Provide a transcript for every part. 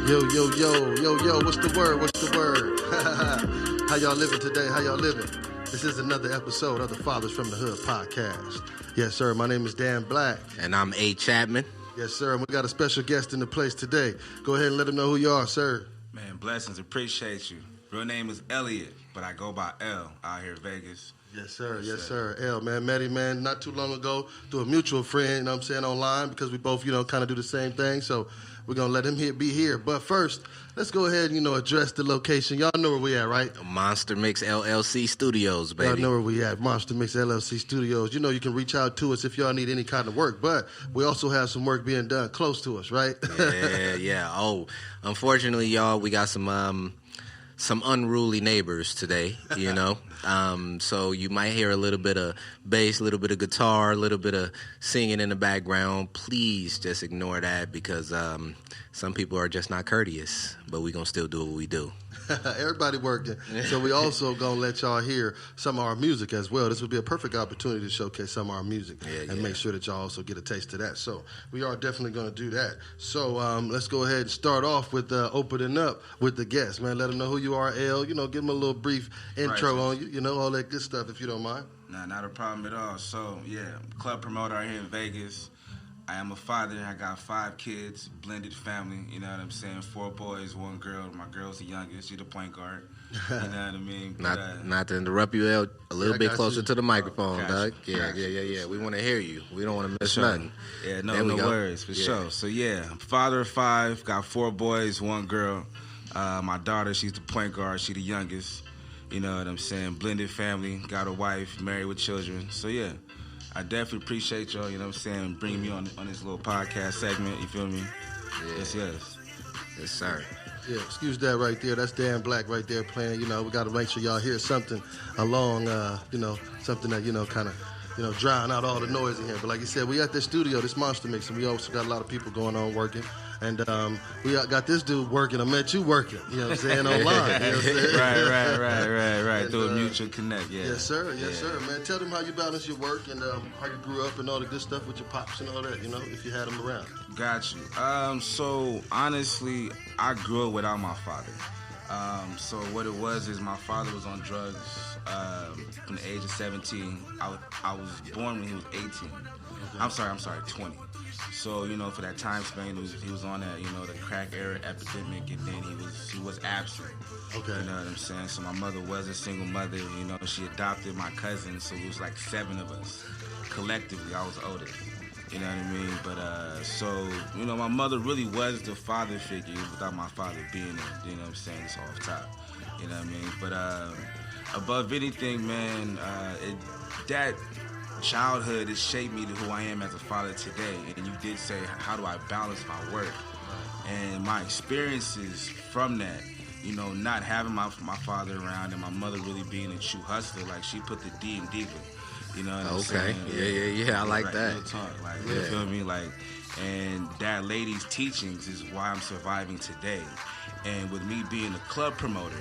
Yo, what's the word? How y'all living today? How y'all living? This is another episode of the Fathers from the Hood podcast. Yes, sir, my name is Dan Blac. And I'm A. Chapman. Yes, sir, and we got a special guest in the place today. Go ahead and let them know who you are, sir. Man, blessings, appreciate you. Real name is Elliot, but I go by L out here in Vegas. Yes, sir. L, man, met him, man, not too long ago through a mutual friend, you know what I'm saying, online, because we both, kind of do the same thing, so we're going to let him be here. But first, let's go ahead and, address the location. Y'all know where we at, right? Monster Mix LLC Studios, baby. Y'all know where we at, Monster Mix LLC Studios. You can reach out to us if y'all need any kind of work, but we also have some work being done close to us, right? Yeah. Oh, unfortunately, y'all, we got some unruly neighbors today, so you might hear a little bit of bass, a little bit of guitar, a little bit of singing in the background. Please just ignore that because some people are just not courteous, but we're going to still do what we do. Everybody working. So we also going to let y'all hear some of our music as well. This would be a perfect opportunity to showcase some of our music and make sure that y'all also get a taste of that. So we are definitely going to do that. So let's go ahead and start off with opening up with the guests, man. Let them know who you are, L. Give them a little brief intro on you, all that good stuff if you don't mind. Nah, not a problem at all. So, club promoter out here in Vegas. I am a father. I got 5 kids, blended family, you know what I'm saying? 4 boys, 1 girl. My girl's the youngest. She's the point guard. You know what I mean? But, not to interrupt you, El, a little bit closer to the microphone, dog. Yeah. We want to hear you. We don't want to miss nothing. Yeah, no worries, for sure. So, I'm father of 5, got 4 boys, 1 girl. My daughter, she's the point guard. She's the youngest. You know what I'm saying? Blended family, got a wife, married with children. So, I definitely appreciate y'all, bringing me on this little podcast segment, you feel me? Yeah. Yes, sir. Yeah, excuse that right there. That's Dan Blac right there playing. We got to make sure y'all hear something along, something that, kind of, drown out all the noise in here. But like you said, we at the studio, this Monster Mix, and we also got a lot of people going on working. And we got this dude working. I met you working, online. You know what I'm saying? Right. Through a mutual connect, Yes, sir, man. Tell them how you balance your work and how you grew up and all the good stuff with your pops and all that, if you had them around. Got you. So, honestly, I grew up without my father. So what it was is my father was on drugs from the age of 17. I was born when he was 18. Okay. I'm sorry, 20. So, for that time span, he was on that, the crack era epidemic, and then he was absent. Okay. You know what I'm saying? So my mother was a single mother, she adopted my cousin, so it was like 7 of us. Collectively, I was the oldest. You know what I mean? But, my mother really was the father figure without my father being there. You know what I'm saying? It's off top. You know what I mean? But above anything, man, that childhood has shaped me to who I am as a father today. And you did say, how do I balance my work? And my experiences from that, not having my father around and my mother really being a true hustler, like she put the D in diva. You know what I'm saying? Yeah, I like that. Real talk, you feel me? And that lady's teachings is why I'm surviving today. And with me being a club promoter,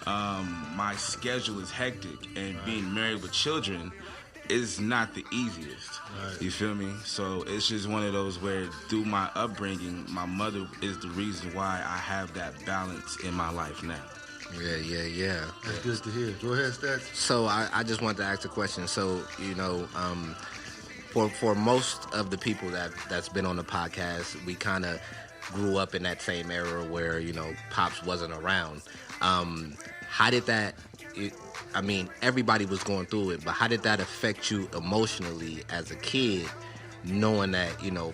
my schedule is hectic, and being married with children is not the easiest. Right. You feel me? So it's just one of those where through my upbringing, my mother is the reason why I have that balance in my life now. Yeah. That's good to hear. Go ahead, Stats. So I just wanted to ask a question. So, for most of the people that's been on the podcast, we kind of grew up in that same era where, Pops wasn't around. How did that... everybody was going through it, but how did that affect you emotionally as a kid, knowing that,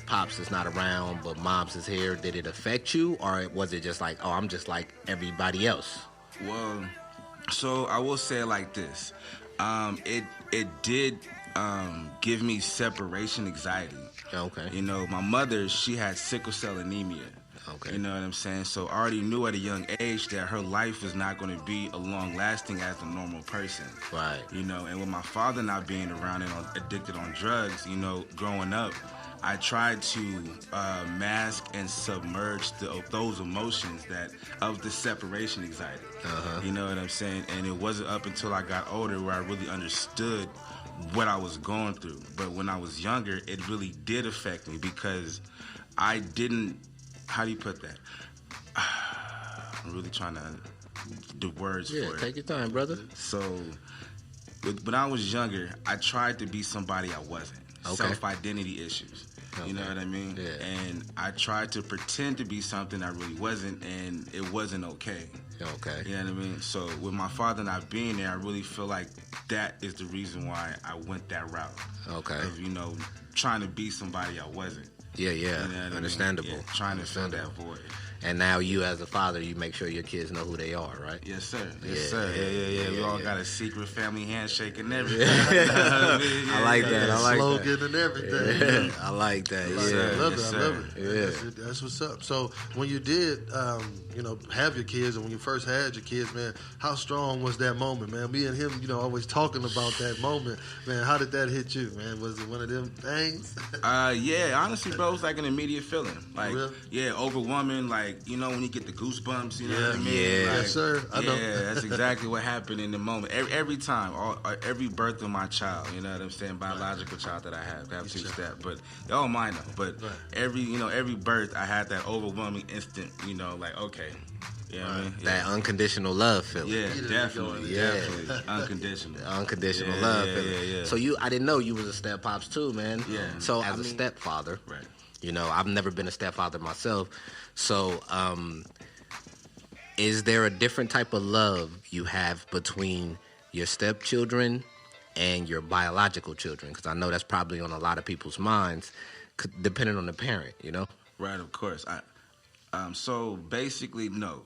Pops is not around, but Moms is here? Did it affect you, or was it just like, oh, I'm just like everybody else? Well, so I will say it like this. It did give me separation anxiety. Okay. My mother, she had sickle cell anemia. Okay. You know what I'm saying? So I already knew at a young age that her life was not going to be long-lasting as a normal person. Right. And with my father not being around and addicted on drugs, growing up, I tried to mask and submerge those emotions of the separation anxiety. Uh-huh. You know what I'm saying? And it wasn't up until I got older where I really understood what I was going through. But when I was younger, it really did affect me because I didn't... How do you put that? I'm really trying to do words for it. Take your time, brother. So, when I was younger, I tried to be somebody I wasn't. Okay. Self-identity issues. Okay. You know what I mean? Yeah. And I tried to pretend to be something I really wasn't, and it wasn't okay. Okay. You know what I mean? So with my father not being there, I really feel like that is the reason why I went that route. Okay. Of, trying to be somebody I wasn't. Yeah. You know what Understandable. I mean? Yeah, trying to fill that void. And now you, as a father, you make sure your kids know who they are, right? Yes, sir. Yeah. We all got a secret family handshake and everything. I like that. I like slogan that. and everything. I like that. I love it. Yeah. That's what's up. So when you did, have your kids, and when you first had your kids, man, how strong was that moment, man? Me and him, always talking about that moment, man. How did that hit you, man? Was it one of them things? Honestly, bro, it was like an immediate feeling. Like, really? Overwhelming. Like, when you get the goosebumps, you know what I mean? Yeah. Like, yes, sir. I know. Yeah, that's exactly what happened in the moment. Every time, every birth of my child, you know what I'm saying? Biological child that I have two step, but all mine though. But every birth, I had that overwhelming instant, like, okay. You know what I mean? That unconditional love feeling. Yeah, definitely. Unconditional. Unconditional love feeling. Yeah. So I didn't know you was a step pops too, man. Yeah. So as a stepfather, right. I've never been a stepfather myself. So, is there a different type of love you have between your stepchildren and your biological children? Because I know that's probably on a lot of people's minds, depending on the parent, Right, of course. So basically, no.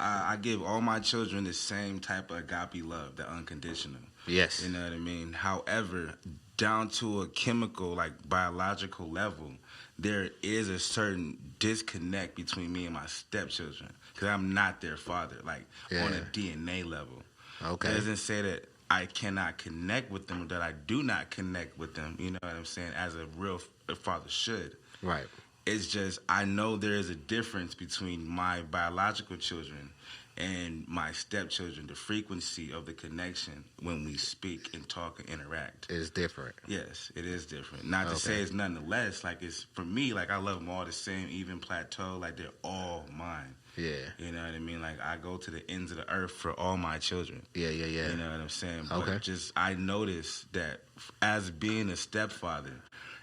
I give all my children the same type of agape love, the unconditional. Yes. You know what I mean? However, down to a chemical, like biological level, there is a certain disconnect between me and my stepchildren because I'm not their father, like on a DNA level. Okay. It doesn't say that I cannot connect with them or that I do not connect with them, you know what I'm saying, as a real father should. Right. It's just I know there is a difference between my biological children and my stepchildren. The frequency of the connection when we speak and talk and interact is different. Yes, it is different. Not to say it's nothing less. Like, it's for me, like, I love them all the same, even plateau. Like, they're all mine. Yeah. You know what I mean? Like, I go to the ends of the earth for all my children. Yeah. You know what I'm saying? Okay. But just I noticed that as being a stepfather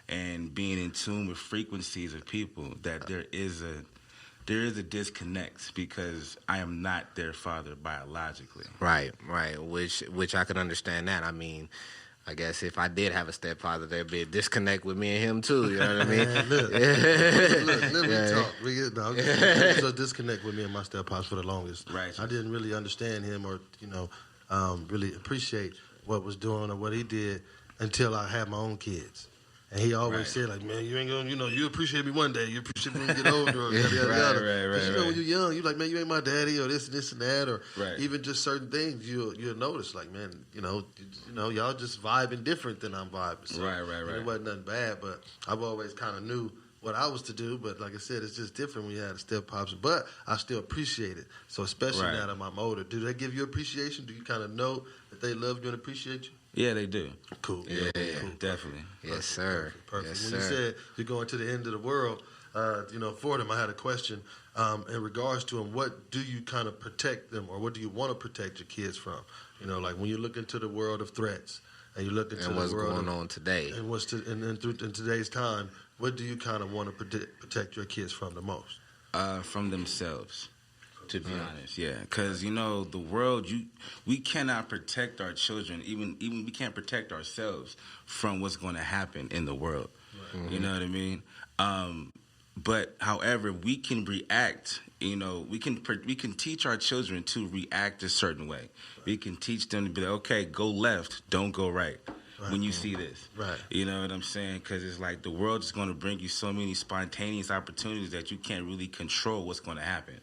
and being in tune with frequencies of people, that there is a disconnect because I am not their father biologically. Right. Which I can understand that. I mean, I guess if I did have a stepfather, there'd be a disconnect with me and him too. You know what I mean? Man, look, let me talk. There's a disconnect with me and my steppops for the longest. Right. I didn't really understand him or really appreciate what was doing or what he did until I had my own kids. And he always said, like, man, you ain't gonna, you appreciate me one day. You appreciate me when you get older. Or yada, yada, yada. Because, when you're young, you're like, man, you ain't my daddy or this and this and that. Or even just certain things you'll notice. Like, man, y'all just vibing different than I'm vibing. So, Right. It wasn't nothing bad, but I've always kind of knew what I was to do. But like I said, it's just different when you had a step-pops. But I still appreciate it. So especially now that I'm older, do they give you appreciation? Do you kind of know that they love you and appreciate you? Yeah, they do. Cool. Yeah, definitely. Yes, sir. Perfect. Yes, When sir. you said you're going to the end of the world, for them, I had a question in regards to them. What do you kind of protect them, or what do you want to protect your kids from? Like when you look into the world of threats, and you look into what's the world going on today, and in today's time, what do you kind of want to protect your kids from the most? From themselves. To be honest, yeah, because the world, we cannot protect our children, even we can't protect ourselves from what's going to happen in the world. Right. You know what I mean? But however, we can react. We can teach our children to react a certain way. We can teach them to be like, okay, go left, don't go right. When you see this. Right. You know what I'm saying? Because it's like the world is going to bring you so many spontaneous opportunities that you can't really control what's going to happen.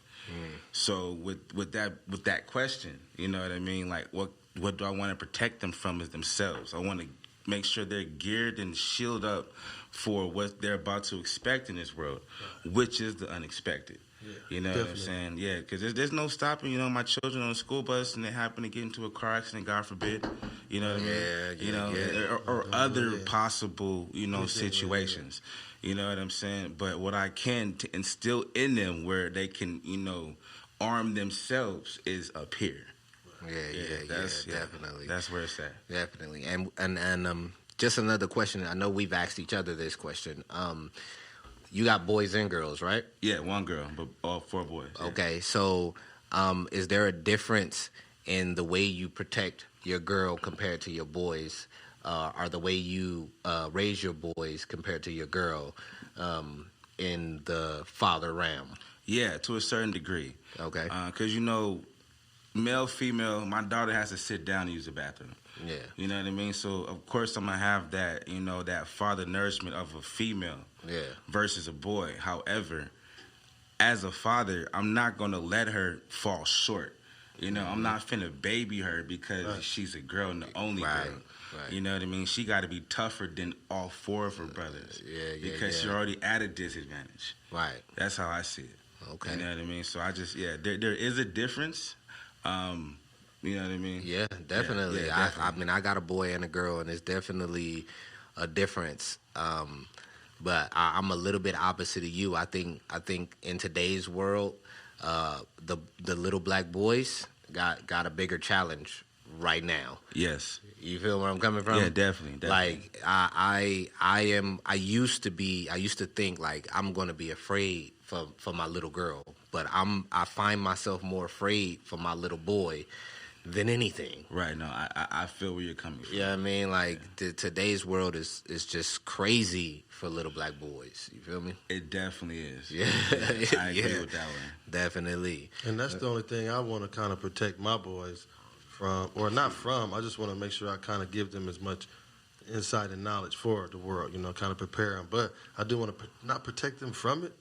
So with that question, you know what I mean? Like, what do I want to protect them from is themselves. I want to make sure they're geared and shielded up for what they're about to expect in this world, which is the unexpected. Yeah, you know what I'm saying? Yeah, because there's no stopping, my children on a school bus and they happen to get into a car accident, God forbid. You know what I mean? Or other possible, situations. You know what I'm saying? But what I can instill in them where they can, arm themselves is up here. Definitely. That's where it's at. Definitely. And just another question. I know we've asked each other this question. You got boys and girls, right? Yeah, one girl, but all 4 boys. Yeah. Okay, so is there a difference in the way you protect your girl compared to your boys, or the way you raise your boys compared to your girl in the father realm? Yeah, to a certain degree. Okay. Because, male, female, my daughter has to sit down and use the bathroom. Yeah. You know what I mean? So, of course, I'm going to have that, that father nourishment of a female versus a boy. However, as a father, I'm not going to let her fall short. I'm not finna baby her because she's a girl and the only girl. Right. You know what I mean? She got to be tougher than all 4 of her brothers. Because she's already at a disadvantage. Right. That's how I see it. Okay. You know what I mean? So I just, there is a difference. You know what I mean? Yeah, definitely. Yeah, definitely. I got a boy and a girl, and it's definitely a difference. But I'm a little bit opposite of you. I think in today's world, the little black boys got a bigger challenge right now. Yes. You feel where I'm coming from? Yeah, definitely. Like I used to think like I'm gonna be afraid for my little girl, but I find myself more afraid for my little boy than anything. Right. No, I feel where you're coming from. Yeah, I mean, like today's world is just crazy for little black boys. You feel me? It definitely is. Yeah, I agree with that one. Definitely. And that's the only thing I want to kind of protect my boys from, or not from. I just want to make sure I kind of give them as much insight and knowledge for the world, kind of prepare them. But I do want to not protect them from it,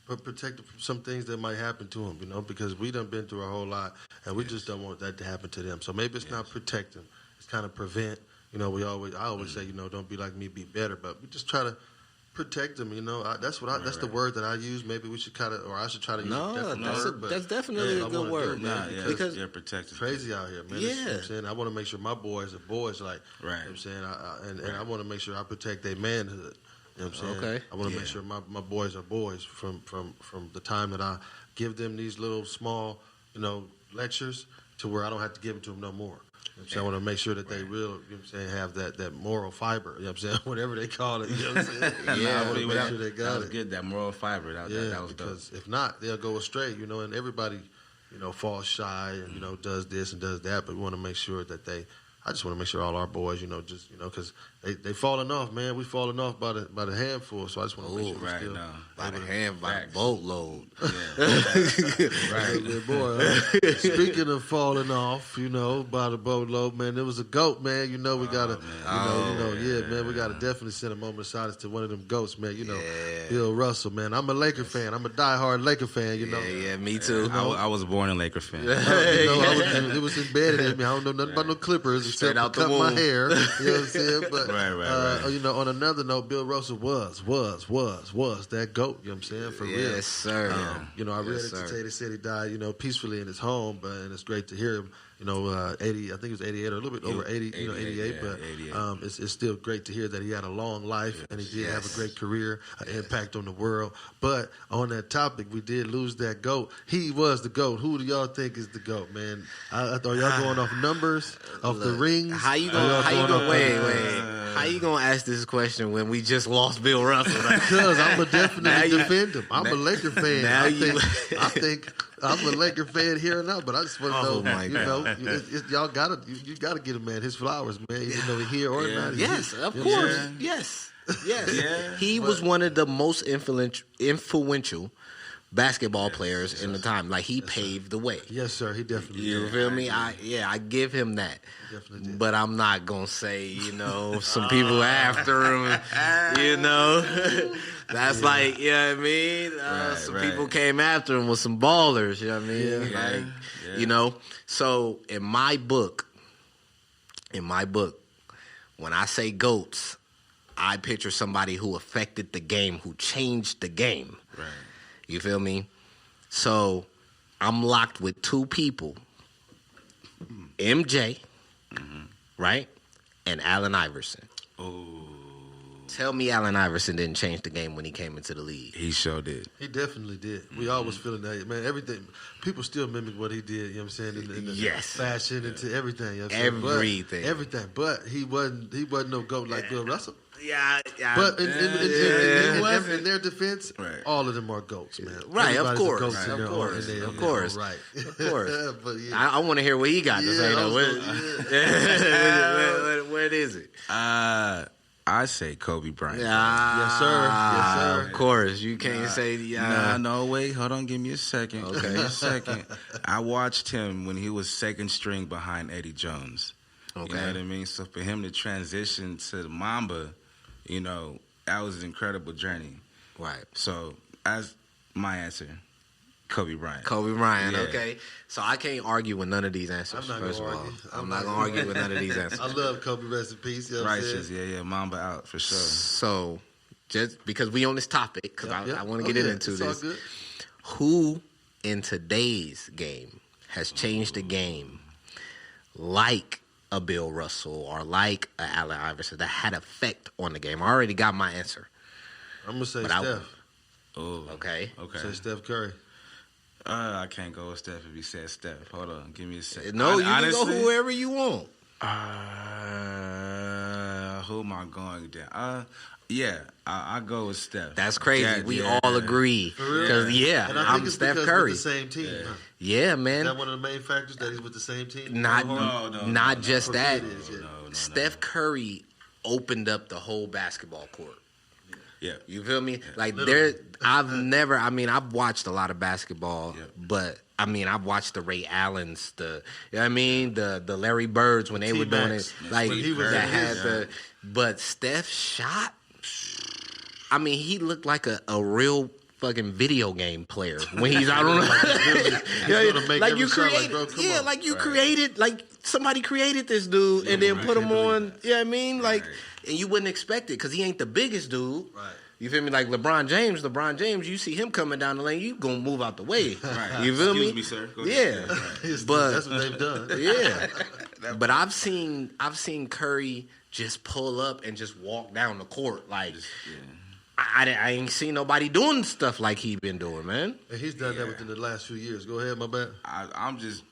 but protect them from some things that might happen to them, because we done been through a whole lot, and we just don't want that to happen to them. So maybe it's not protect them, it's kind of prevent. I always say, don't be like me, be better. But we just try to protect them. That's the word that I use. Maybe we should I should try to use a different word. That's definitely a good word, man. Because you're protected. It's crazy out here, man. Yeah. You know what I'm saying? I want to make sure my boys are boys, like, right. You know what I'm saying? And I want to make sure I protect their manhood. You know what I'm saying? Okay. I want to make sure my boys are boys from the time that I give them these little small, lectures to where I don't have to give them to them no more. You know what I'm saying? I want to make sure that they have that moral fiber, you know what I'm saying? Whatever they call it, you know what I'm saying? I want to make sure they got that was good, that moral fiber. That was because dope. if not, they'll go astray, and everybody, falls shy and, does this and does that, but we want to make sure that I just want to make sure all our boys, because they falling off, man. We falling off by the handful, so I just want to make sure right, still by the boatload. Right, boy. Speaking of falling off, by the boatload, man, there was a goat, man. We gotta, man, we gotta definitely send a moment of silence to one of them goats, man. Bill Russell, man. I'm a Laker fan. I'm a diehard Laker fan. Yeah, me too. I was born a Laker fan. It was embedded in me. I don't know nothing about no Clippers. Straight out the cut womb. my hair, you know what I'm saying? But right. On another note, Bill Russell was that GOAT. You know what I'm saying? For real. Yes, sir. I read it today. They said he died, peacefully in his home, and it's great to hear him. 80, I think it was 88 or a little bit over 80, 88. But 88. It's still great to hear that he had a long life and he did have a great career, an impact on the world. But on that topic, we did lose that GOAT. He was the GOAT. Who do y'all think is the GOAT, man? I thought y'all going off numbers, off the rings. How you gonna wait? How you gonna ask this question when we just lost Bill Russell? Because I'm gonna definitely defend him. I'm a Laker fan. I think I'm a Laker fan here and now, but I just want to know, y'all gotta get a man his flowers, man. Even though he's here or not. Yes, of course. Yes. Yeah. He was one of the most influential basketball players in the time. Like he paved the way. Yes, sir. He definitely. You feel me? I give him that. Definitely did. But I'm not gonna say some people after him. That's like, you know what I mean? Some people came after him with some ballers, you know what I mean? Yeah. So in my book, when I say GOATs, I picture somebody who affected the game, who changed the game. Right. You feel me? So I'm locked with two people, MJ, right, and Allen Iverson. Oh. Tell me Allen Iverson didn't change the game when he came into the league. He sure did. He definitely did. We always feeling that, man. Everything, people still mimic what he did. You know what I'm saying? In the fashion into everything. You know what I'm saying? Everything. But he wasn't no GOAT like Bill Russell. Yeah. But in their defense, all of them are GOATs, man. Right, of course. Of course. Right. Of course. But I want to hear what he got to say, though. What is it? I say Kobe Bryant. Yes, sir. Of course. You can't say... No, wait. Hold on. Give me a second. Okay. Give me a second. I watched him when he was second string behind Eddie Jones. Okay. You know what I mean? So for him to transition to the Mamba, you know, that was an incredible journey. Right. So as my answer, Kobe Bryant. Kobe Bryant, okay. So I can't argue with none of these answers, first of all. I'm not going to argue with none of these answers. I love Kobe, rest in peace. You know Righteous, Mamba out for sure. So just because we on this topic, because I want to get into this. All good. Who in today's game has changed the game like a Bill Russell or like a Allen Iverson that had effect on the game? I already got my answer. I'm going to say Steph. Okay. Say Steph Curry. I can't go with Steph if you said Steph. Hold on. Give me a second. No, you can go whoever you want. Who am I going down? I go with Steph. That's crazy. We all agree. Because, and I think I'm it's Steph because Curry. With the same team. Yeah, man. Is that one of the main factors that he's with the same team? Not just that. No, Steph Curry opened up the whole basketball court. Yeah. You feel me? Like I've watched a lot of basketball, but I've watched the Ray Allens, the Larry Birds when they were doing it. Like but Steph shot. He looked like a real fucking video game player when he's out on created, like somebody created this dude and then put him on. You know what I mean? Like. And you wouldn't expect it because he ain't the biggest dude. Right. You feel me? Like LeBron James, you see him coming down the lane, you going to move out the way. Right. You feel me? Excuse me, sir. Go ahead. But that's what they've done. Yeah. But I've seen Curry just pull up and just walk down the court. Like, I ain't seen nobody doing stuff like he been doing, man. And he's done that within the last few years. Go ahead, my bad. I'm just...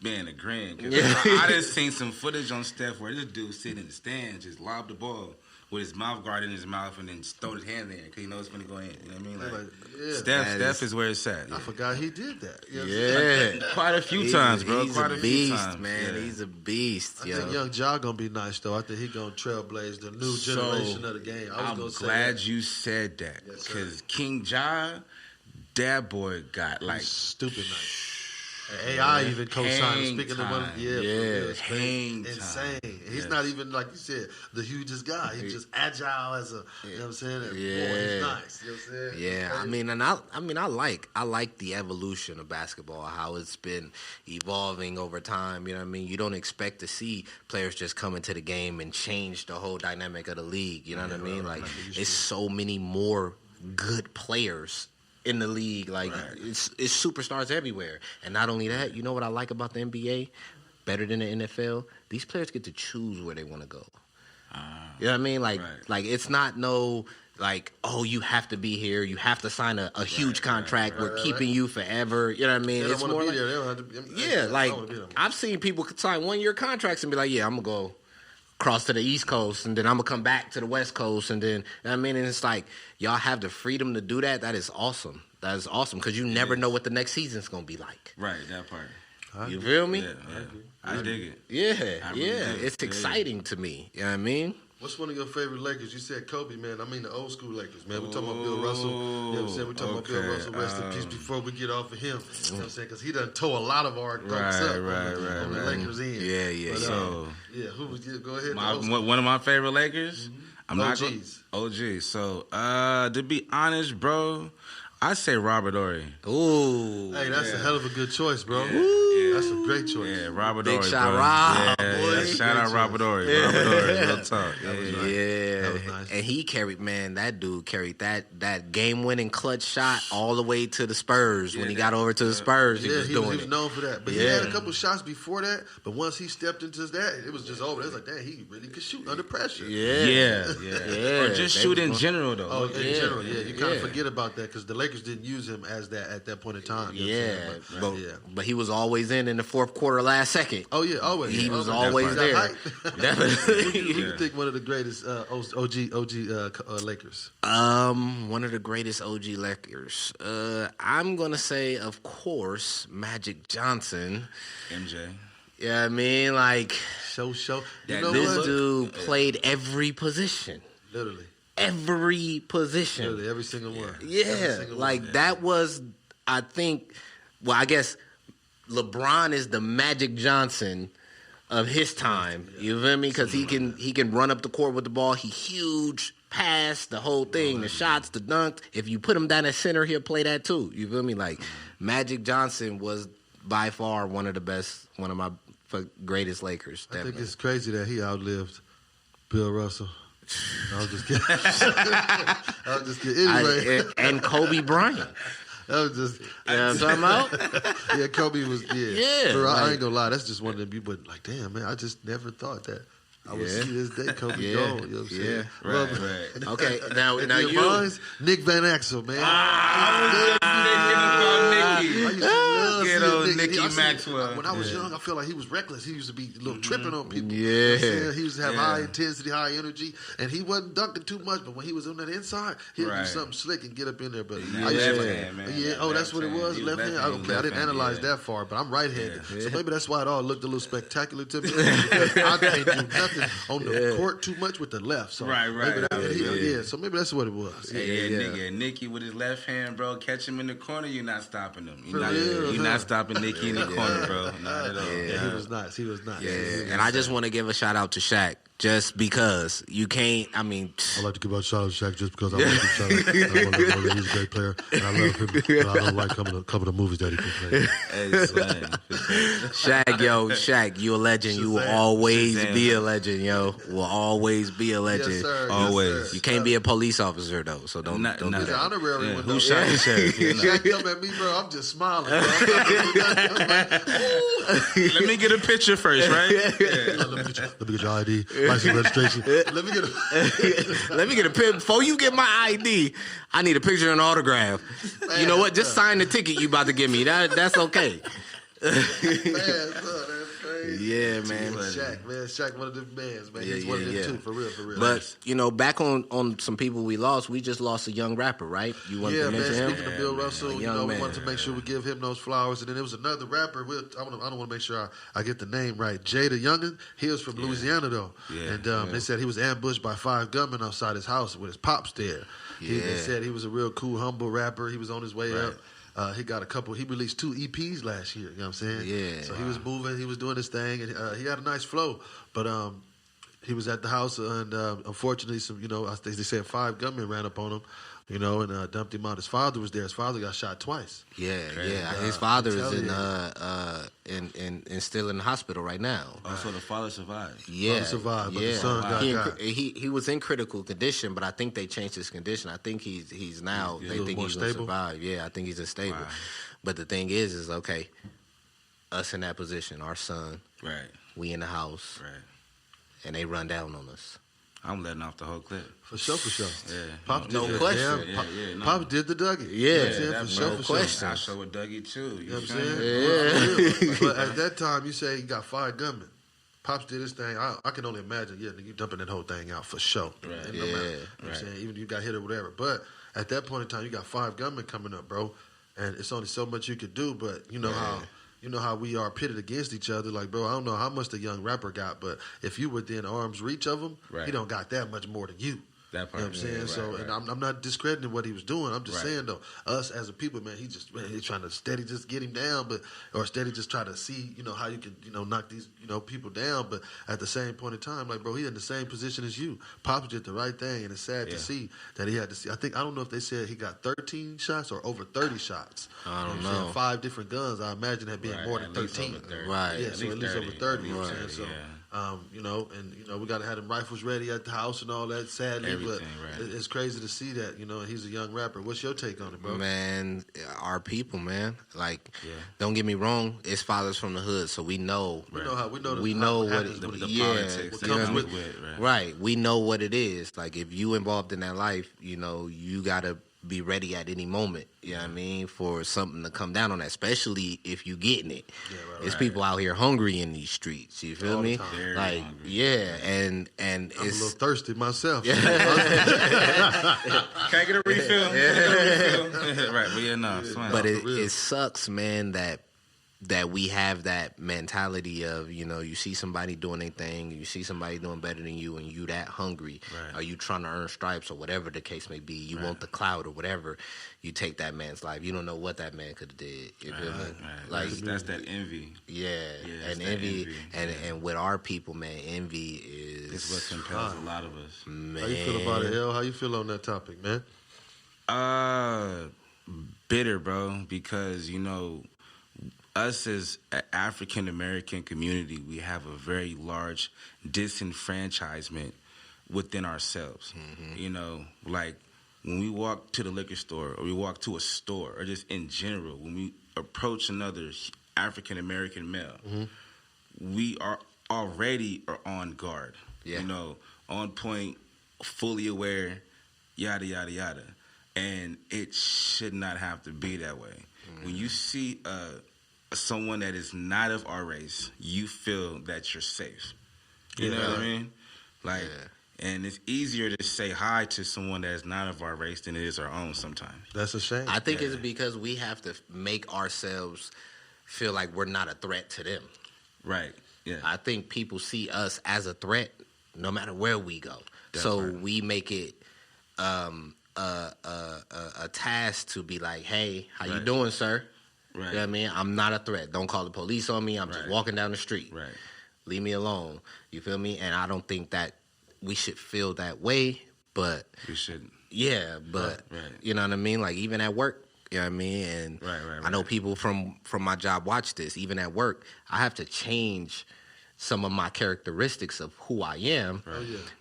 being agreeing. I just seen some footage on Steph where this dude sitting in the stands just lobbed the ball with his mouth guard in his mouth and then just throw his hand there because he knows it's going to go in. You know what I mean? Steph is where it's at. I forgot he did that. You know quite a few times, bro. He's a beast, man. He's a beast. I think Young Ja going to be nice, though. I think he's going to trailblaze the new generation of the game. I'm glad you said that because King Ja, that boy got like... stupid nice. AI even co-signed. Speaking of one, insane. He's not even, like you said, the hugest guy. He's just agile as a, you know what I'm saying? And boy, he's nice. You know what I'm saying? Yeah, I like the evolution of basketball, how it's been evolving over time. You know what I mean? You don't expect to see players just come into the game and change the whole dynamic of the league. You know what I mean? Like, it's so many more good players in the league, it's superstars everywhere. And not only that, you know what I like about the NBA? Better than the NFL? These players get to choose where they want to go. You know what I mean? Like, it's not you have to be here. You have to sign a huge contract. We're keeping you forever. You know what I mean? It's more like, I've seen people sign 1-year contracts and be like, yeah, I'm going to go cross to the East Coast, and then I'm going to come back to the West Coast, and then, you know what I mean? And it's like, y'all have the freedom to do that. That is awesome. That is awesome, because you never know what the next season's going to be like. Right, that part. You feel me? Yeah. I dig it. Yeah. It's exciting to me. You know what I mean? What's one of your favorite Lakers? You said Kobe, man. I mean the old school Lakers, man. We're talking about Bill Russell. You know what I'm saying? We're talking about Bill Russell. Rest in peace before we get off of him. You know what I'm saying? Because he done tore a lot of our dunks up on the Lakers end. Yeah. Who was you? Go ahead. One of my favorite Lakers? I'm OGs. OG. So, to be honest, bro, I say Robert Horry. Ooh. Hey, that's a hell of a good choice, bro. Yeah. That's a great choice. Yeah, Robert Big Horry, shot, bro. Rob. Yeah, shout out Robert Horry. Robert Horry, real talk. That was was nice. And he carried, man, that dude carried that game-winning clutch shot all the way to the Spurs. When he got over to the Spurs, he was doing it. He was known for that. But he had a couple shots before that, but once he stepped into that, it was just over. It was like, damn, he really could shoot under pressure. Yeah. Or just shoot in general, though. Oh, in general, You kind of forget about that because the Lakers didn't use him as that at that point in time. But he was always in the fourth quarter, last second. Oh, yeah, always. He was always there. Definitely. Who do you think one of the greatest OG Lakers? One of the greatest OG Lakers. I'm gonna say, of course, Magic Johnson. MJ. Yeah, I mean, like show. This dude played every position. Literally. Every position. Literally, every single one. Yeah, that was, I think. Well, I guess LeBron is the Magic Johnson of his time. You feel me? Because he can run up the court with the ball. He huge, pass, the whole thing, the shots, the dunks. If you put him down at center, he'll play that too. You feel me? Like Magic Johnson was by far one of my greatest Lakers. I think it's crazy that he outlived Bill Russell. I was just kidding. Anyway. And Kobe Bryant. That was just, you know what I'm talking about? Yeah, Kobe was, Yeah. Bro, I ain't gonna lie, that's just one of them people, like, damn, man, I just never thought that I would see this day Kobe go. You know what I'm saying? Right. Okay, now you. Mine's Nick Van Exel, man. Get on Nicky Maxwell. When I was young, I felt like he was reckless. He used to be a little tripping on people. Yeah. He used to have high intensity, high energy, and he wasn't dunking too much, but when he was on that inside, he'd do something slick and get up in there. But I used to that's what it was, left hand? Okay, I didn't analyze that far, but I'm right-handed. So maybe that's why it all looked a little spectacular to me. I can't do nothing on the court too much with the left. So so maybe that's what it was. Nicky with his left hand, bro, catch him in the corner, you're not stopping him. You're not stopping Nicky in the corner, bro. Not at all. Yeah, he was nice. Yeah. And I just want to give a shout out to Shaq. Just because you can't, I mean... I like to give a shout out to Shaq just because I want to shout out. I want to know that he's a great player, and I love him, but I don't like a couple of the movies that he can play. Shaq, you a legend. You will always be a legend, yo. Will always be a legend. Yes, sir. Always. Yes, sir. You can't be a police officer, though, so don't do that. He's an honorary one, though. Who shot the sheriff? Shaq come at me, bro, I'm just smiling, bro. Let me get a picture first, right? Let me get your ID. License registration. Let me get a picture. Before you get my ID, I need a picture and an autograph. Man, you know what? Just sign the ticket you about to give me. That's okay. Yeah, man. Shaq, one of the bands, man. He's one of them too, for real. But, back on some people we lost, we just lost a young rapper, right? You want to mention him? Speaking of Bill Russell, we wanted to make sure we give him those flowers. And then there was another rapper. I don't want to make sure I get the name right. Jaydayoungan. He was from Louisiana, though. Yeah, and they said he was ambushed by 5 gunmen outside his house with his pops there. They said he was a real cool, humble rapper. He was on his way up. He released 2 EPs last year, you know what I'm saying? Yeah. So he was moving, he was doing his thing, and he had a nice flow. But he was at the house, and unfortunately, they said 5 gunmen ran up on him, and dumped him out. His father was there. His father got shot twice. Yeah. His father is still in the hospital right now. Oh, so the father survived. Yeah. Father survived, but the son got he was in critical condition, but I think they changed his condition. I think he's now. They think he's going to survive. Yeah, I think he's stable. Wow. But the thing is okay, us in that position, our son, right? We in the house, right? And they run down on us. I'm letting off the whole clip. For sure. Yeah. Pop no question. Pop did the Dougie. Yeah, for question. I show a Dougie too. You know what I'm saying? Yeah. But at that time, you say you got 5 gunmen. Pops did his thing. I can only imagine, you dumping that whole thing out for sure. Right. No matter, you know what I'm saying? Even if you got hit or whatever. But at that point in time, you got 5 gunmen coming up, bro. And it's only so much you could do, but you know how we are pitted against each other. Like, bro, I don't know how much the young rapper got, but if you within arm's reach of him, he don't got that much more than you. That part, you know what I'm saying? And I'm not discrediting what he was doing. I'm just saying, though, us as a people, man, he's trying to steady just get him down, or steady just try to see, how you can, knock these, people down. But at the same point in time, like, bro, he in the same position as you. Pops did the right thing, and it's sad to see that he had to see. I don't know if they said he got 13 shots or over 30 shots. I don't know. 5 different guns. I imagine that being more than 13. Right. Yeah, so at least over 30. You know what I'm saying? So We got to have them rifles ready at the house and all that. Sadly, but it's crazy to see that. And he's a young rapper. What's your take on it, bro? Man, our people, man. Don't get me wrong. It's fathers from the hood, so we know. We know what the politics what comes with it. Right. We know what it is. Like if you involved in that life, you gotta be ready at any moment, you know what I mean, for something to come down on that, especially if you getting it. Yeah, There's people out here hungry in these streets, you feel me? Hungry. And I'm a little thirsty myself. Can't get a refill. Right, but it sucks, man, that we have that mentality of, you see somebody doing their thing, you see somebody doing better than you, and you that hungry, or you trying to earn stripes, or whatever the case may be, you want the clout or whatever, you take that man's life. You don't know what that man could have did. You feel me? Like that's that envy. Yeah, and envy. And with our people, man, envy is... It's what compels a lot of us. Man. How you feel about it, El? How you feel on that topic, man? Bitter, bro, because, us as an African American community, we have a very large disenfranchisement within ourselves. Like when we walk to the liquor store or we walk to a store or just in general, when we approach another African American male, we are already on guard, on point, fully aware, yada, yada, yada. And it should not have to be that way. When you see someone that is not of our race, you feel that you're safe. You know what I mean? And it's easier to say hi to someone that is not of our race than it is our own sometimes. That's a shame. I think it's because we have to make ourselves feel like we're not a threat to them. Right. Yeah. I think people see us as a threat no matter where we go. We make it a task to be like, hey, how you doing, sir? Right. You know what I mean? I'm not a threat. Don't call the police on me. I'm just walking down the street. Right. Leave me alone. You feel me? And I don't think that we should feel that way, but... We shouldn't. Yeah, but, you know what I mean? Like, even at work, you know what I mean? And I know people from my job watch this. Even at work, I have to change some of my characteristics of who I am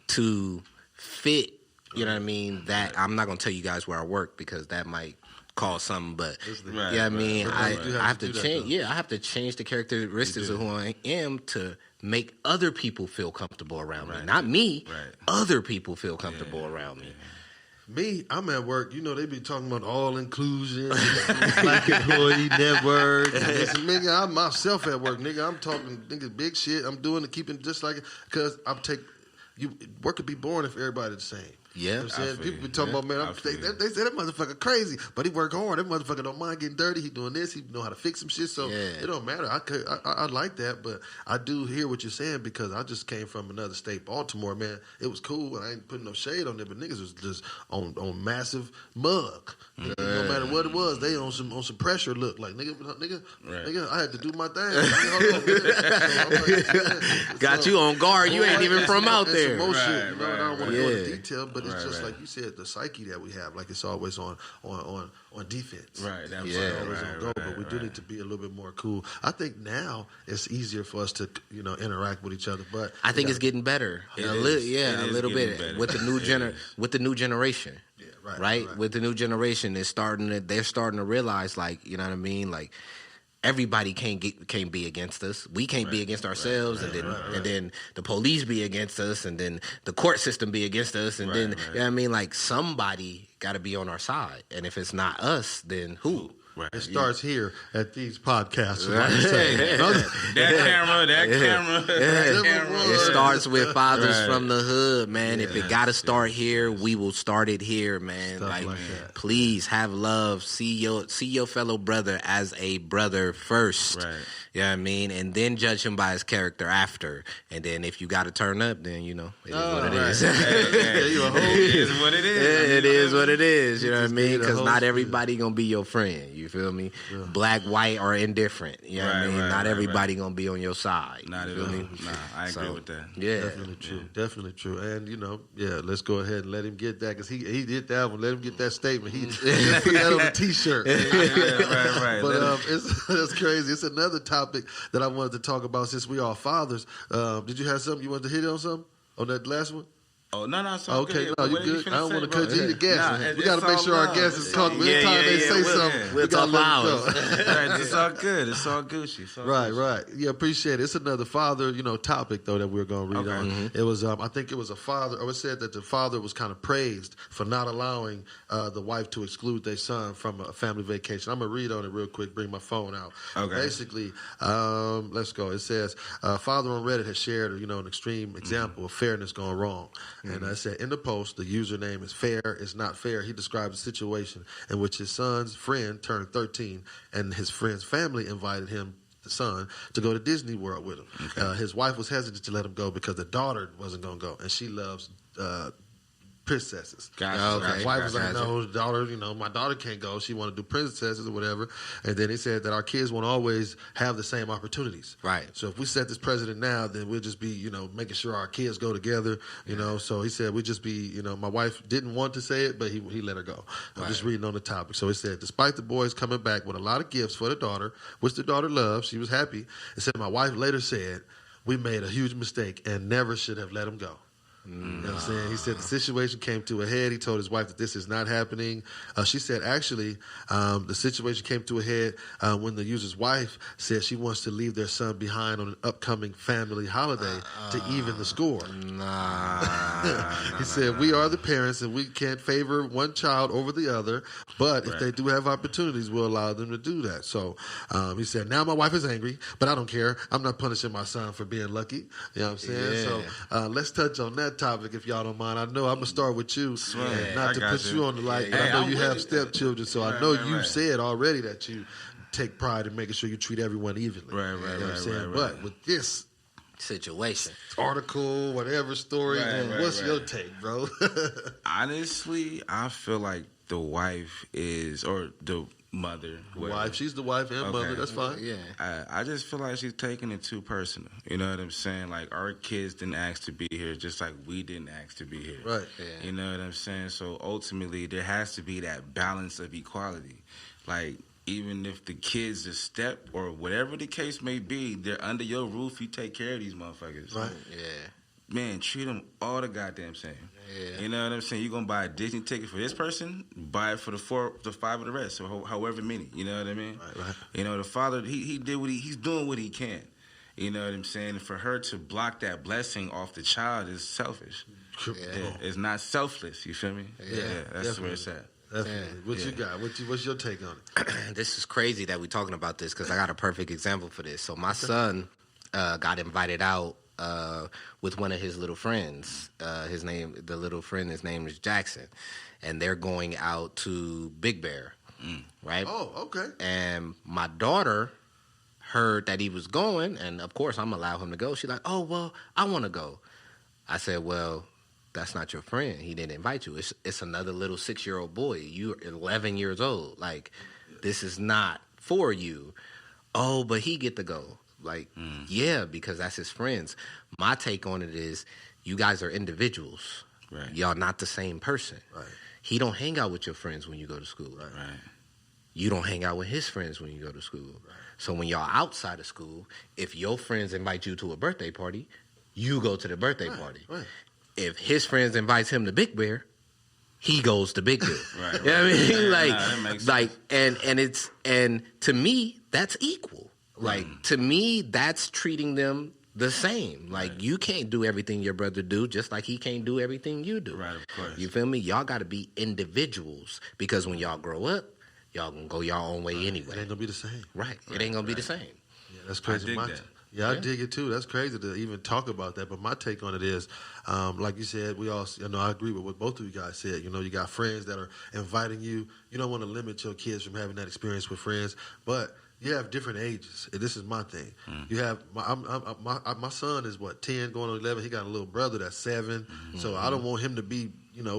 to fit, you know what I mean? That I'm not going to tell you guys where I work because that might... cause something, but I mean, I have to change. I have to change the characteristics of who I am to make other people feel comfortable around me. Not me. Other people feel comfortable around me. Me, I'm at work. They be talking about all inclusion, Black Employee Network. Nigga, I'm myself at work. Nigga, I'm talking big shit. I'm doing it, keeping just like it, because work could be boring if everybody's the same. Yeah, you know what I'm saying? People be talking about, man, they say that motherfucker crazy, but he work hard. That motherfucker don't mind getting dirty. He doing this. He know how to fix some shit. So it don't matter. I like that, but I do hear what you're saying because I just came from another state, Baltimore. Man, it was cool, and I ain't putting no shade on it, but niggas was just on massive mug. No matter what it was, they on some pressure look like nigga. I had to do my thing. Got you on guard. You ain't even from out there. Some more shit. I don't want to go into detail, but it's just like you said, the psyche that we have, like it's always on defense. Right. Always on go, but we do need to be a little bit more cool. I think now it's easier for us to interact with each other, but I think it's getting better. A little bit better. with the new generation. Right? With the new generation, they're starting to realize, like, you know what I mean, like. Everybody can't be against us. We can't be against ourselves, and then the police be against us, and then the court system be against us, and then you know what I mean, like somebody got to be on our side, and if it's not us, then who? Right. It starts here at these podcasts. That camera. It starts with fathers from the hood, man. If it got to start here, we will start it here, man. Like please have love. See your fellow brother as a brother first. Right. You know what I mean? And then judge him by his character after. And then if you got to turn up, then, it is what it is. It is what it is. It is what it is. You know what I mean? Because not everybody going to be your friend. You feel me? Yeah. Black, white, or indifferent. You know what I mean? Not everybody going to be on your side. Not at all. Nah, I agree with that. Yeah. Definitely true. And, let's go ahead and let him get that because he did that one. Let him get that statement. He put that on a T-shirt. Right. But it's crazy. It's another topic topic that I wanted to talk about since we are fathers. Did you have something you wanted to hit on something on that last one? Oh, no, it's all okay, good. no, you good. I don't want to cut you the guest. We got to make sure our guests is comfortable. Every time they say something, we got to let them go. Right, it's all good. It's all Gucci. Right. Yeah, appreciate it. It's another father, topic, though, that we're going to read on. Mm-hmm. It was, I think it was a father, or it said that the father was kind of praised for not allowing the wife to exclude their son from a family vacation. I'm going to read on it real quick, bring my phone out. Okay. Basically, let's go. It says, father on Reddit has shared, an extreme example of fairness gone wrong. And I said, in the post, the username is fair is not fair. He describes a situation in which his son's friend turned 13 and his friend's family invited him, the son, to go to Disney World with him. Okay. His wife was hesitant to let him go because the daughter wasn't going to go, and she loves princesses. Gotcha. His wife was like, no, daughter, my daughter can't go. She want to do princesses or whatever. And then he said that our kids won't always have the same opportunities. Right. So if we set this precedent now, then we'll just be, making sure our kids go together, So he said we just be, my wife didn't want to say it, but he let her go. I'm just reading on the topic. So he said, despite the boys coming back with a lot of gifts for the daughter, which the daughter loved, she was happy. It said, my wife later said, we made a huge mistake and never should have let him go. You know what I'm saying? He said the situation came to a head. He told his wife that this is not happening. She said, actually, the situation came to a head when the user's wife said she wants to leave their son behind on an upcoming family holiday to even the score. He said, we are the parents and we can't favor one child over the other, but if they do have opportunities, we'll allow them to do that. So he said, now my wife is angry, but I don't care. I'm not punishing my son for being lucky. You know what I'm saying? Yeah. So let's touch on that topic if y'all don't mind. I know I'm gonna start with you, not to put you on the light, but I know you have stepchildren, so I know you've said already that you take pride in making sure you treat everyone evenly. Right. You know what I'm saying? But with this situation, article, whatever story, what's your take, bro? Honestly, I feel like the wife is, or the mother. Wife, she's the wife and mother. That's fine. Yeah. I just feel like she's taking it too personal. You know what I'm saying? Like, our kids didn't ask to be here, just like we didn't ask to be here. Right. Yeah. You know what I'm saying? So ultimately, there has to be that balance of equality. Like, even if the kids are step or whatever the case may be, they're under your roof. You take care of these motherfuckers. Right. Yeah. Man, treat them all the goddamn same. Yeah. You know what I'm saying? You're going to buy a Disney ticket for this person, buy it for the 5 of the rest, or however many. You know what I mean? Right. The father, he did he's doing what he can. You know what I'm saying? And for her to block that blessing off the child is selfish. Yeah. It's not selfless. You feel me? Yeah, that's definitely. where it's at. Definitely. What you got? What's your take on it? This is crazy that we're talking about this because I got a perfect example for this. So my son got invited out with one of his little friends. His name is Jackson, and they're going out to Big Bear, right? Oh, okay. And my daughter heard that he was going, and of course I'm allowed him to go. She's like, "Oh, well, I want to go." I said, "Well, that's not your friend. He didn't invite you. It's another little 6-year-old boy. You're 11 years old. Like, this is not for you." "Oh, but he get to go." Like, yeah, because that's his friends. My take on it is, you guys are individuals. Right. Y'all not the same person. Right. He don't hang out with your friends when you go to school. Right. You don't hang out with his friends when you go to school. Right. So when y'all outside of school, if your friends invite you to a birthday party, you go to the birthday party. Right. If his friends invites him to Big Bear, he goes to Big Bear. Right. You know what I mean? That makes sense. And to me, that's equal. Like, to me, that's treating them the same. Like, you can't do everything your brother do, just like he can't do everything you do. Right, of course. You feel me? Y'all got to be individuals, because when y'all grow up, y'all gonna go y'all own way anyway. It ain't gonna be the same. Right. It ain't gonna be the same. Yeah, that's crazy. I dig that. I dig it too. That's crazy to even talk about that. But my take on it is, like you said, we all, I agree with what both of you guys said. You got friends that are inviting you. You don't want to limit your kids from having that experience with friends, but you have different ages. And this is my thing. You have my son is 10 going on 11. He got a little brother that's 7. So I don't want him to be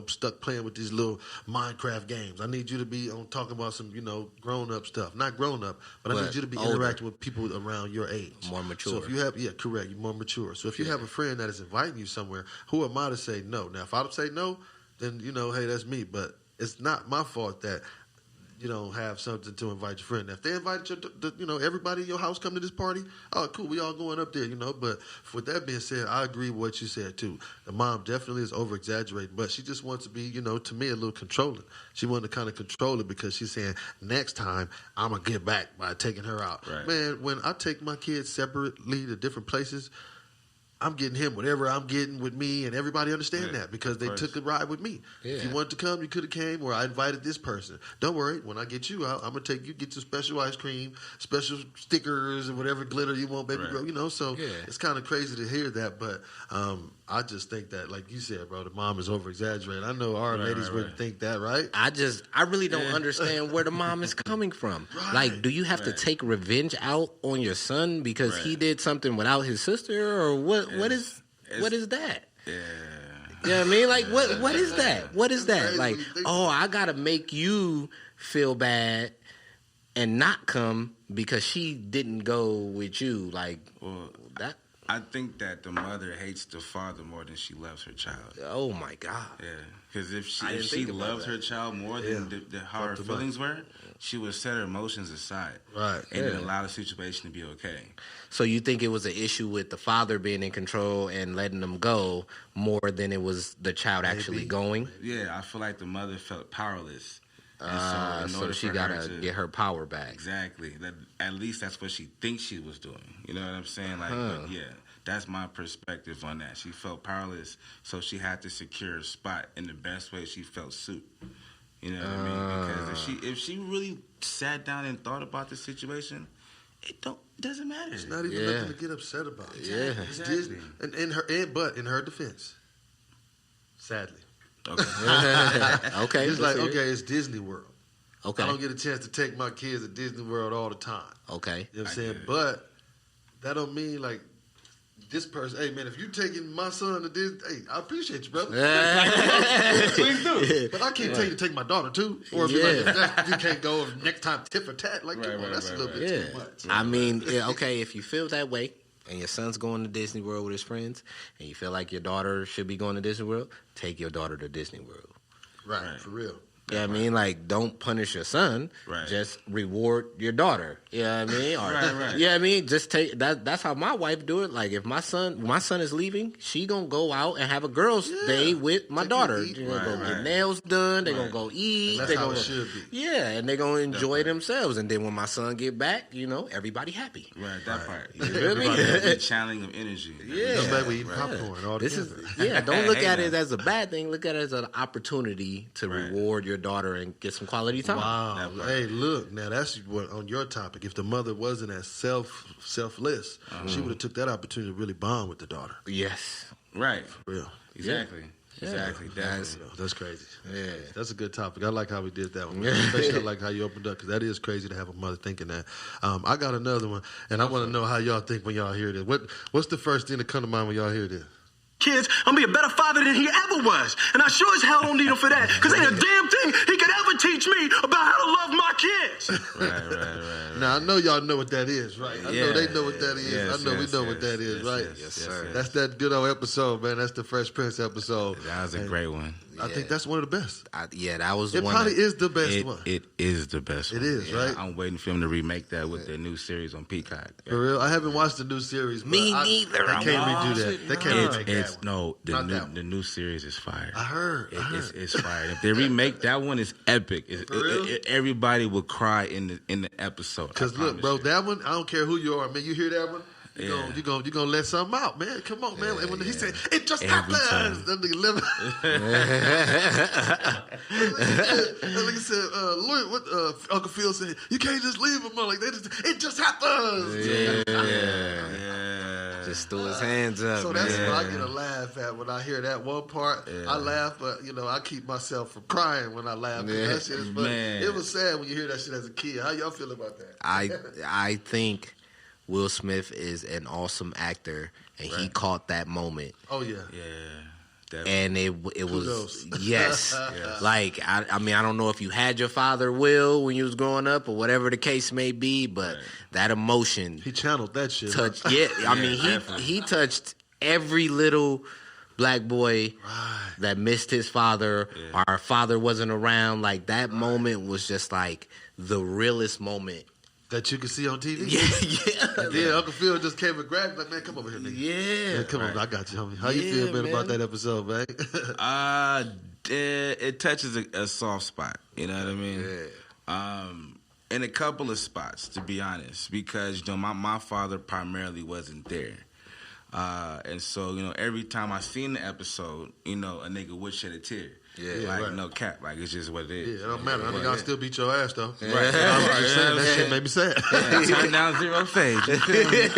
stuck playing with these little Minecraft games. I need you to be on talking about some grown up stuff. Not grown up, but I need you to be older. interacting with people around your age, More mature. So if you have correct, you're more mature. So if you have a friend that is inviting you somewhere, who am I to say no? Now if I say no, then hey, that's me. But it's not my fault that you don't have something to invite your friend. If they invited everybody in your house come to this party, oh, cool, we all going up there, But with that being said, I agree with what you said, too. The mom definitely is over-exaggerating, but she just wants to be, to me, a little controlling. She wanted to kind of control it because she's saying, next time, I'm going to get back by taking her out. Right. Man, when I take my kids separately to different places, I'm getting him whatever I'm getting with me, and everybody understand that because they took a ride with me. Yeah. If you wanted to come, you could have came, or I invited this person. Don't worry, when I get you out, I'm going to take you, get some special ice cream, special stickers, and whatever glitter you want, baby girl, So it's kind of crazy to hear that, but I just think that, like you said, bro, the mom is over-exaggerating. I know our ladies wouldn't think that, right? I really don't understand where the mom is coming from. Right. Like, do you have to take revenge out on your son because he did something without his sister, or what? What is that? Yeah. You know what I mean? Like, what is that? What is that? Like, I gotta make you feel bad and not come because she didn't go with you. Like, that. I think that the mother hates the father more than she loves her child. Oh my God! Yeah, because if she loved her child more than how her feelings were, she would set her emotions aside, right, and then allow the situation to be okay. So you think it was an issue with the father being in control and letting them go more than it was the child actually going? Yeah, I feel like the mother felt powerless. So she gotta get her power back. Exactly. At least that's what she thinks she was doing. You know what I'm saying? Like, but yeah, that's my perspective on that. She felt powerless, so she had to secure a spot in the best way she felt suit. You know what I mean? Because if she really sat down and thought about the situation, it doesn't matter. It's not even nothing to get upset about. Yeah, it's Disney. And in her defense, sadly. Okay. Okay. It's like, it's Disney World. Okay. I don't get a chance to take my kids to Disney World all the time. Okay. You know what I'm saying? But that don't mean like this person, hey man, if you taking my son to Disney, hey, I appreciate you, brother. Please do. But I can't tell you to take my daughter too. Or be like, if you can't go next time tit for tat. Like, come on, that's a little bit too much. I mean, if you feel that way, and your son's going to Disney World with his friends, and you feel like your daughter should be going to Disney World, take your daughter to Disney World. Right. For real. Yeah, I mean, like, don't punish your son. Right. Just reward your daughter. You know what I mean? Or, right. Yeah, I mean, just take that. That's how my wife do it. Like, if my son is leaving, she gonna go out and have a girls' day with my daughter. They're gonna go get nails done. They're gonna go eat. That's how it should be. Yeah, and they're gonna enjoy themselves. And then when my son get back, everybody happy. Right, that part. You feel me? The channeling of energy. Yeah. Come back, we eat popcorn all together. Don't look at it as a bad thing. Look at it as an opportunity to reward your daughter and get some quality time. Wow. Hey, look, now that's what on your topic. If the mother wasn't as selfless, she would have took that opportunity to really bond with the daughter. Yes. Right. For real. Exactly. Yeah. Exactly. That's crazy. Yeah. That's a good topic. I like how we did that one. Especially I like how you opened up because that is crazy to have a mother thinking that. I got another one, and I want to know how y'all think when y'all hear this. What's the first thing that come to mind when y'all hear this? Kids, I'm gonna be a better father than he ever was. And I sure as hell don't need him for that. Because ain't a damn thing he could ever teach me about how to love my kids. Right. Now, I know y'all know what that is, right? I know they know what that is. Yes, I know we know what that is, right? Yes, sir. That's that good old episode, man. That's the Fresh Prince episode. That was a great one. I think that's one of the best. That was the one. It probably is the best one. It is the best one. It is, right? I'm waiting for him to remake that with their new series on Peacock. For real? I haven't watched the new series. Me neither. They can't redo that. They can't remake that one. No, the new series is fire. I heard. It's fire. If they remake that one, it's epic. Everybody will cry in the episode. Because look, bro, that one, I don't care who you are, man. You hear that one? You're gonna let something out, man. Come on, man. And when he said, it just happens. That nigga living. That nigga said, look, what Uncle Phil said, you can't just leave him, like it just happens. Yeah. Just threw his hands up. So that's what I get a laugh at when I hear that one part. I laugh, but I keep myself from crying when I laugh. That shit is funny. It was sad when you hear that shit as a kid. How y'all feel about that? I think Will Smith is an awesome actor, and he caught that moment. Oh yeah, definitely. And it was yes. Like I mean I don't know if you had your father Will when you was growing up or whatever the case may be, but that emotion he channeled that shit. Touched. Yeah, I mean he touched every little black boy that missed his father. Yeah. Our father wasn't around. Like, that moment was just like the realest moment that you can see on TV. Yeah. Yeah, Uncle Phil just came and grabbed me, like, man, come over here, nigga. Yeah. Man, come on, I got you, homie. How you feel, man, about that episode, man? It touches a soft spot. You know what I mean? Yeah. In a couple of spots, to be honest, because, you know, my father primarily wasn't there. And so, you know, every time I seen the episode, you know, a nigga would shed a tear. Yeah, like, right. No cap. Like, it's just what it is. Yeah, it don't matter. I think I'll still beat your ass, though. Right. I was just saying, that shit made me sad. Yeah, turn down zero fade. You feel me?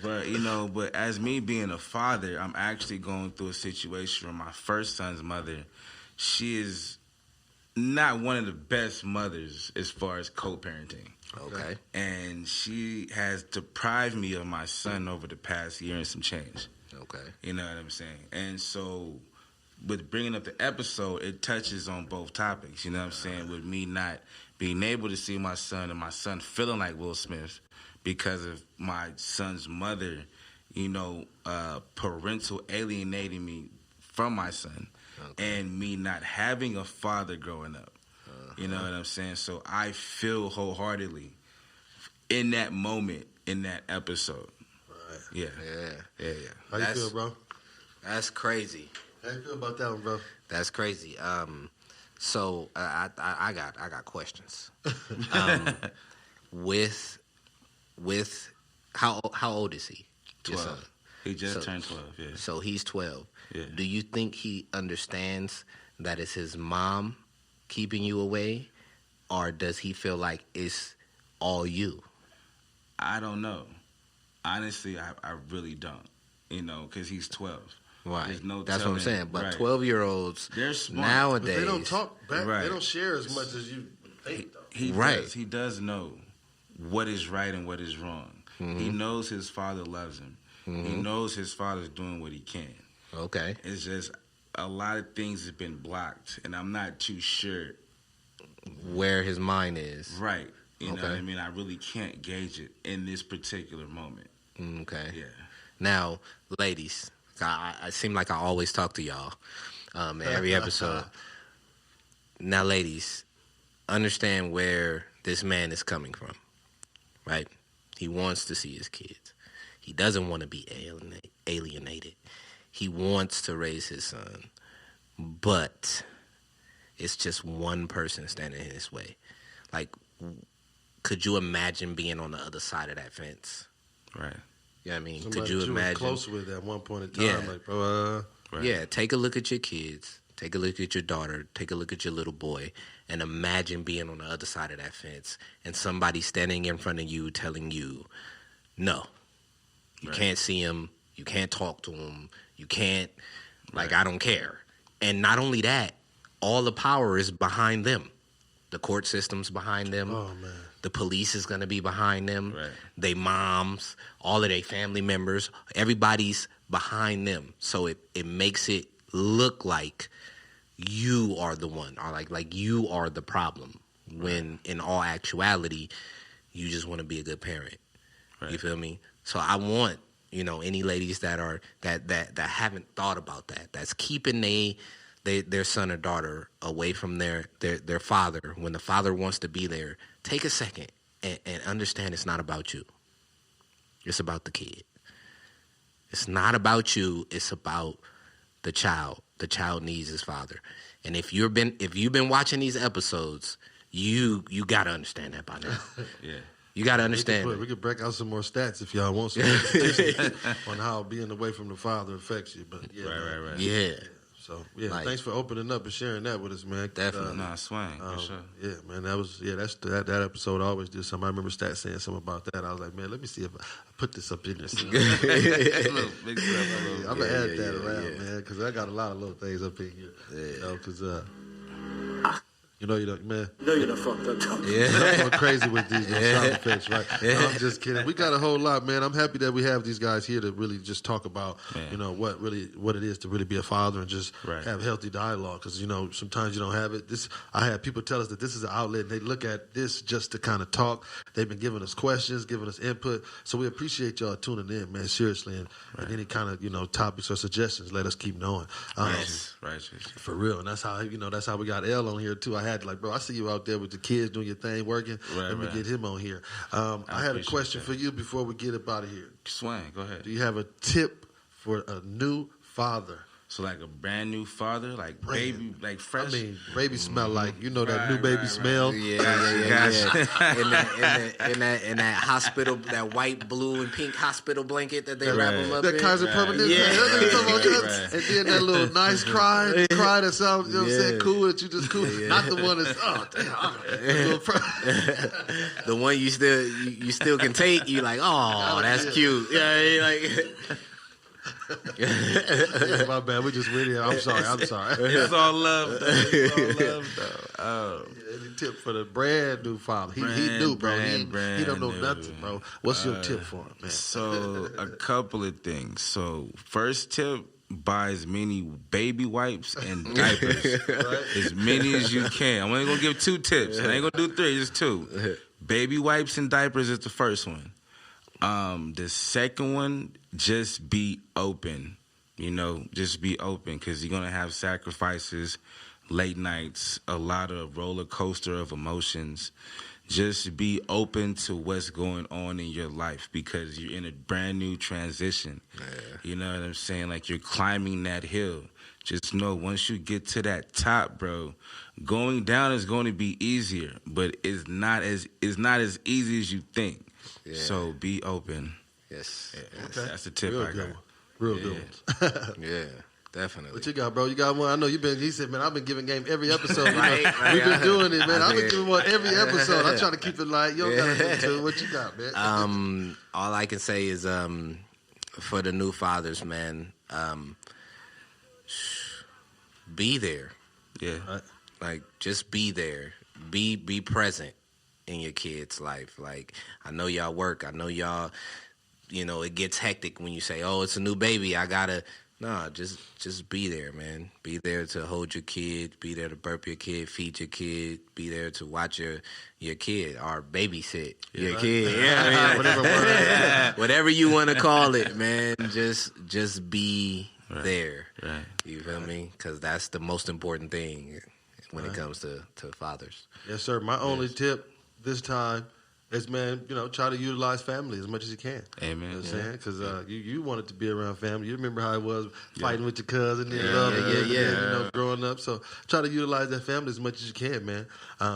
But, you know, but as me being a father, I'm actually going through a situation where my first son's mother, she is not one of the best mothers as far as co-parenting. Okay. And she has deprived me of my son over the past year and some change. Okay. You know what I'm saying? And so with bringing up the episode, it touches on both topics. You know what I'm saying? With me not being able to see my son and my son feeling like Will Smith because of my son's mother, you know, parental alienating me from my son. Okay. And me not having a father growing up. You know what I'm saying? So I feel wholeheartedly in that moment, in that episode. Right. Yeah. How you feel, bro? That's crazy. How you feel about that one, bro? That's crazy. So I got questions. With how old is he? 12. He just turned 12. Yeah. So he's 12. Yeah. Do you think he understands that it's his mom keeping you away, or does he feel like it's all you? I don't know. Honestly, I really don't. You know, because he's 12. Right. There's no That's telling, what I'm saying. But right. 12-year-olds they're smart. nowadays, but they don't talk back. Right. They don't share as much as you think. He does know what is right and what is wrong. Mm-hmm. He knows his father loves him. Mm-hmm. He knows his father's doing what he can. Okay. It's just a lot of things have been blocked, and I'm not too sure where his mind is. Right. You know what I mean? I really can't gauge it in this particular moment. Okay. Yeah. Now, ladies, I seem like I always talk to y'all in every episode. Now, ladies, understand where this man is coming from, right? He wants to see his kids. He doesn't want to be alienated. He wants to raise his son, but it's just one person standing in his way. Like, could you imagine being on the other side of that fence? Right. You know what I mean? Somebody could you imagine? Close with at one point in time, Yeah. like, bro. Right. Yeah, take a look at your kids. Take a look at your daughter. Take a look at your little boy. And imagine being on the other side of that fence and somebody standing in front of you telling you, no, you can't see him. You can't talk to him. You can't, I don't care. And not only that, all the power is behind them. The court system's behind them. Oh, man. The police is going to be behind them. Right. They moms, all of their family members, everybody's behind them. So it makes it look like you are the one, or like you are the problem, when in all actuality, you just want to be a good parent. Right. You feel me? So I want, any ladies that are that haven't thought about that, that's keeping their son or daughter away from their father when the father wants to be there. Take a second and understand it's not about you. It's about the kid. It's not about you. It's about the child. The child needs his father. And if you've been watching these episodes, you got to understand that by now. Yeah. You got to understand. We could break out some more stats if y'all want some statistics on how being away from the father affects you. But yeah, Right. Yeah. So thanks for opening up and sharing that with us, man. Definitely. Swing for sure. Yeah, man, that episode always do something. I remember Stat saying something about that. I was like, man, let me see if I put this up in there. I'm gonna add that around, man, because I got a lot of little things up in here. Yeah. You know, man. No, you're not fucked up. Yeah. I'm going crazy with these sound effects, right? No, I'm just kidding. We got a whole lot, man. I'm happy that we have these guys here to really just talk about, you know, what it is to really be a father and just have healthy dialogue. Because, you know, sometimes you don't have it. I had people tell us that this is an outlet, and they look at this just to kind of talk. They've been giving us questions, giving us input. So we appreciate y'all tuning in, man, seriously. And any kind of, you know, topics or suggestions, let us keep knowing. Righteous. For real. And that's how, you know, that's how we got L on here, too. I had like, bro, I see you out there with the kids doing your thing, working. Let me get him on here. I had a question for you before we get up out of here. Swing, go ahead. Do you have a tip for a new father? So like a brand new father, like baby, like fresh. I mean, baby smell like, you know, that new baby smell. Yeah. In that hospital, that white, blue, and pink hospital blanket that they wrap them up in. That Kaiser permanent. And then that little nice cry that sounds, you know what I'm saying, cool, that you just cool. Not the one that's, the one you still can take. You like, oh, that's cute. Yeah, like. Yeah, my bad. We just went here. I'm sorry. It's all love, though. Oh. Any tip for the brand new father? He new, bro. He don't know nothing, bro. What's your tip for him, man? So a couple of things. So first tip, buy as many baby wipes and diapers, as many as you can. I'm only gonna give 2 tips. I ain't gonna do 3, just 2. Baby wipes and diapers is the first one. The second one, just be open. You know, just be open, because you're going to have sacrifices, late nights, a lot of roller coaster of emotions. Just be open to what's going on in your life, because you're in a brand new transition. You know what I'm saying? Like, you're climbing that hill. Just know, once you get to that top, bro, going down is going to be easier, but it's not as easy as you think. Yeah. So be open. Yes. That's the tip I got. Real good ones. Yeah, definitely. What you got, bro? You got one? I know he said, man, I've been giving game every episode. We've been doing it, man. I've been giving one every episode. I'm trying to keep it light. You don't got to do too. What you got, man? All I can say is for the new fathers, man, be there. Yeah. Like, just be there. Be present in your kid's life. Like, I know y'all work. I know y'all, you know, it gets hectic when you say, oh, it's a new baby, I gotta. No, just be there, man. Be there to hold your kid. Be there to burp your kid, feed your kid. Be there to watch your kid or babysit your kid. Yeah, I mean, whatever you want to call it, man. Just be there. Right. You feel me? Because that's the most important thing when it comes to fathers. Yes, sir. My only tip this time is, man, you know, try to utilize family as much as you can. Amen. You know what I'm saying? Because you wanted to be around family. You remember how it was fighting with your cousin and loving you know, growing up. So try to utilize that family as much as you can, man.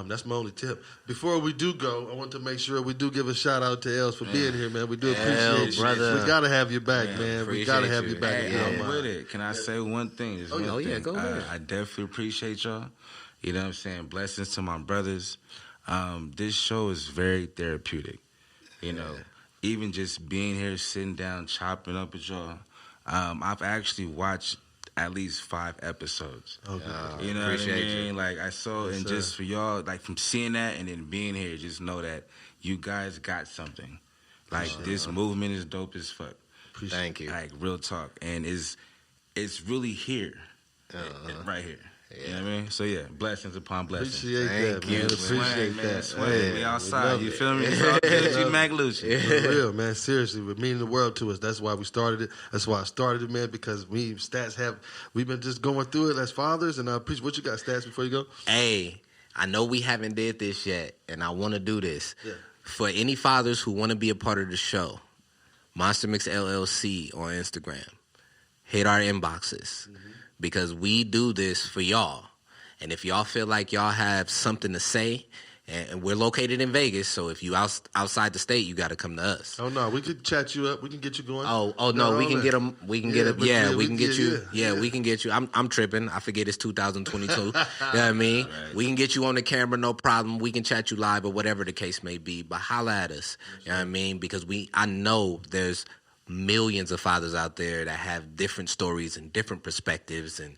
That's my only tip. Before we do go, I want to make sure we do give a shout out to Els for being here, man. We do appreciate you. Brother. We got to have you back, man. We got to have you back. With it. Can I say one thing? Go ahead. I definitely appreciate y'all. You know what I'm saying? Blessings to my brothers. This show is very therapeutic. You know, even just being here, sitting down, chopping up with y'all. I've actually watched at least 5 episodes. You know what I mean? Like, I saw, and just for y'all, like, from seeing that and then being here, just know that you guys got something. Like, this movement is dope as fuck. Thank you. Like, real talk. And it's really here. Right here. You know what I mean? So, yeah, blessings upon blessings. Appreciate that, man. Appreciate that. Swing. We outside. You feel me? It's all good. You Mac Lucci. For real, man. Seriously, it meaning the world to us. That's why we started it. That's why I started it, man, because we've been just going through it as fathers, and I appreciate. What you got, Stats, before you go? Hey, I know we haven't did this yet, and I want to do this. Yeah. For any fathers who want to be a part of the show, Monster Mix LLC on Instagram, hit our inboxes. Because we do this for y'all. And if y'all feel like y'all have something to say, and we're located in Vegas, so if you outside the state, you got to come to us. Oh, no, we could chat you up. We can get you going. Oh no, we can get them. We can get them. Yeah, we can get you. Yeah, we can get you. I'm tripping. I forget it's 2022. You know what I mean? Right. We can get you on the camera, no problem. We can chat you live or whatever the case may be. But holla at us. You know what I mean? Because I know there's millions of fathers out there that have different stories and different perspectives and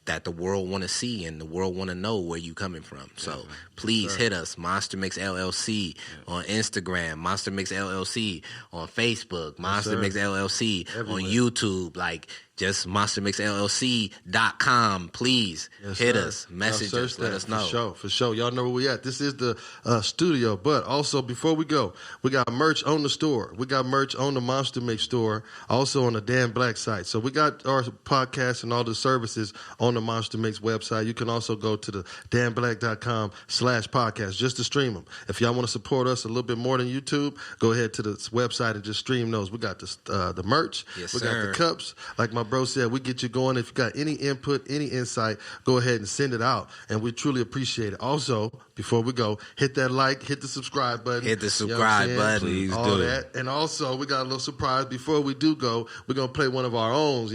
that the world want to see and the world want to know where you coming from. So please hit us, Monster Mix LLC on Instagram, Monster Mix LLC on Facebook, Monster Mix LLC on YouTube, like just monstermixllc.com. Please hit us, message us, let us know. For sure. Y'all know where we at. This is the studio, but also before we go, we got merch on the store. We got merch on the Monster Mix store, also on the Dan Blac site. So we got our podcast and all the services on the Monster Mix website. You can also go to the danblac.com/podcast just to stream them. If y'all want to support us a little bit more than YouTube, go ahead to the website and just stream those. We got the merch. Yes, we got the cups. Like my bro said, we get you going. If you got any input, any insight, go ahead and send it out, and we truly appreciate it. Also, before we go, hit that like, hit the subscribe button. Hit the subscribe button. Please all do that. And also, we got a little surprise. Before we do go, we're going to play one of our own,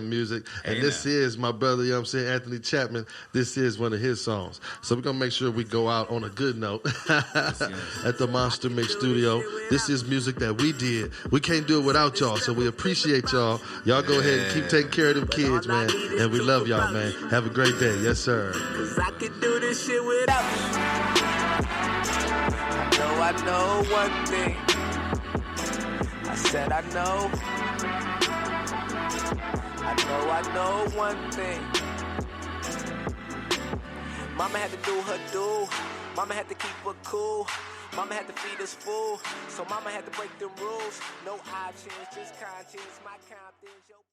music. And this is my brother, Anthony Chapman. This is one of his songs. So we're going to make sure we go out on a good note at the Monster Mix studio. This is music that we did. We can't do it without y'all, so we appreciate y'all. Y'all go ahead and keep taking care of them kids, man. And we love y'all, man. Have a great day. Yes, sir. 'Cause I could do this shit without you. I know one thing. I said I know one thing. Mama had to do her do. Mama had to keep her cool. Mama had to feed us food. So mama had to break them rules. No options, just conscience. My confidence.